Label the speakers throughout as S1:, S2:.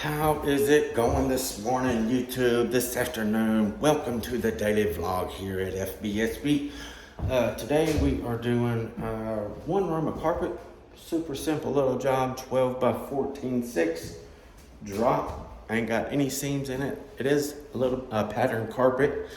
S1: How is it going this morning, YouTube, this afternoon? Welcome to the daily vlog here at FBSB. Today we are doing one room of carpet. Super simple little job, 12 by 14.6 drop. Ain't got any seams in it. It is a little patterned carpet.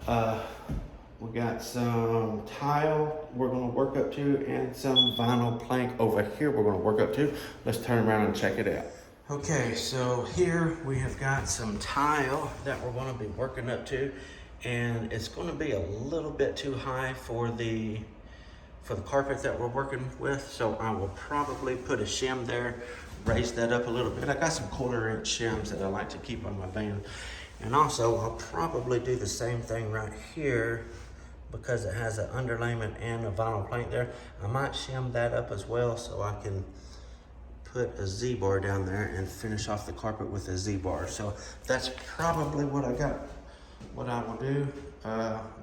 S1: We got some tile we're gonna work up to and some vinyl plank over here we're gonna work up to. Let's turn around and check it out. Okay, so here we have got some tile that we're going to be working up to, and it's going to be a little bit too high for the carpet that we're working with, so I will probably put a shim there, raise that up a little bit. I got some 1/4-inch shims that I like to keep on my van, and also I'll probably do the same thing right here because it has an underlayment and a vinyl plank there. I might shim that up as well so I can put a Z-bar down there and finish off the carpet with a Z-bar. So that's probably what I got. What I will do,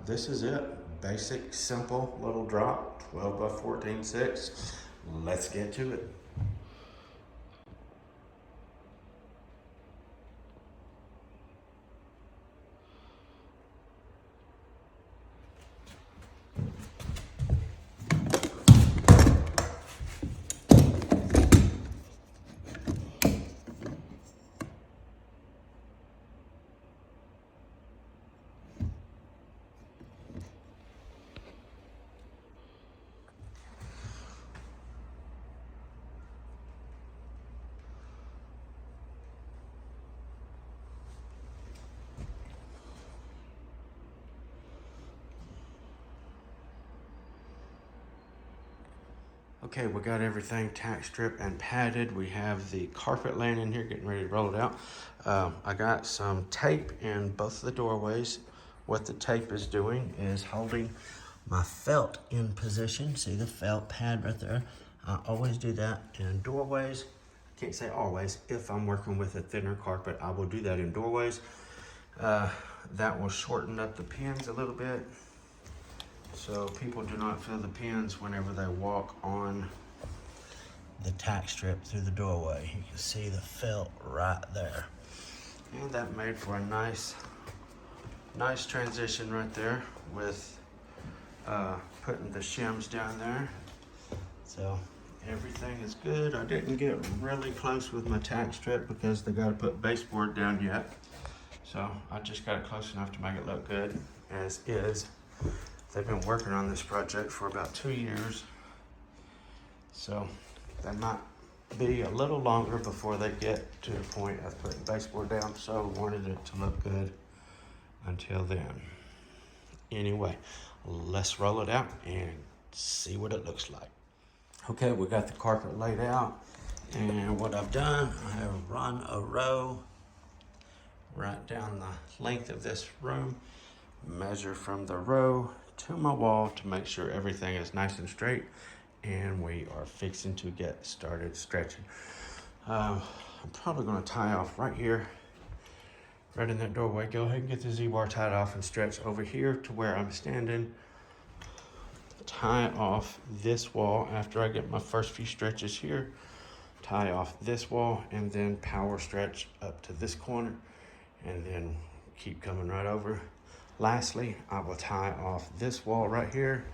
S1: this is it. Basic, simple little drop, 12 by 14.6. Let's get to it. Okay, we got everything tack strip and padded. We have the carpet laying in here, getting ready to roll it out. I got some tape in both of the doorways. What the tape is doing is holding my felt in position. See the felt pad right there? I always do that in doorways. Can't say always. If I'm working with a thinner carpet, I will do that in doorways. That will shorten up the pins a little bit, so people do not feel the pins whenever they walk on the tack strip through the doorway. You can see the felt right there. And that made for a nice transition right there with putting the shims down there. So everything is good. I didn't get really close with my tack strip because they got to put baseboard down yet. So I just got it close enough to make it look good as is. They've been working on this project for about 2 years, so that might be a little longer before they get to the point of putting baseboard down, so I wanted it to look good until then. Anyway, let's roll it out and see what it looks like. Okay, we got the carpet laid out, and what I've done, I have run a row right down the length of this room, measure from the row to my wall to make sure everything is nice and straight, and we are fixing to get started stretching. I'm probably going to tie off right here, right in that doorway. Go ahead and get the Z-bar tied off and stretch over here to where I'm standing. Tie off this wall after I get my first few stretches here. Tie off this wall and then power stretch up to this corner and then keep coming right over. Lastly, I will tie off this wall right here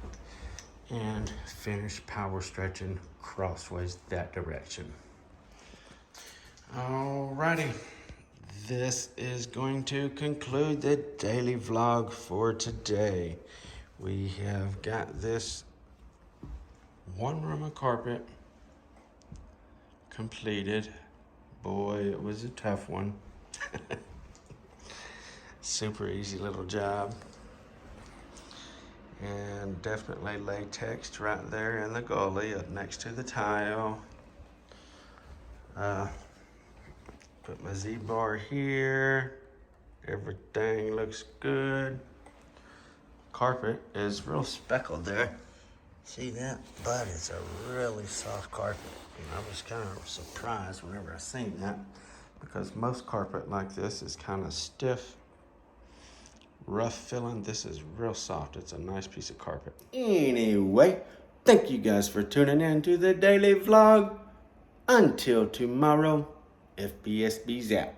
S1: and finish power stretching crossways that direction. Alrighty, this is going to conclude the daily vlog for today. We have got this one room of carpet completed. Boy, it was a tough one. Super easy little job, and definitely latex right there in the gully up next to the tile. Put my Z-bar here. Everything looks good. Carpet is real speckled there. See that? But it's a really soft carpet, and I was kind of surprised whenever I seen that, because most carpet like this is kind of stiff, rough feeling. This is real soft. It's a nice piece of carpet. Anyway, thank you guys for tuning in to the daily vlog. Until tomorrow,
S2: FBSB's out.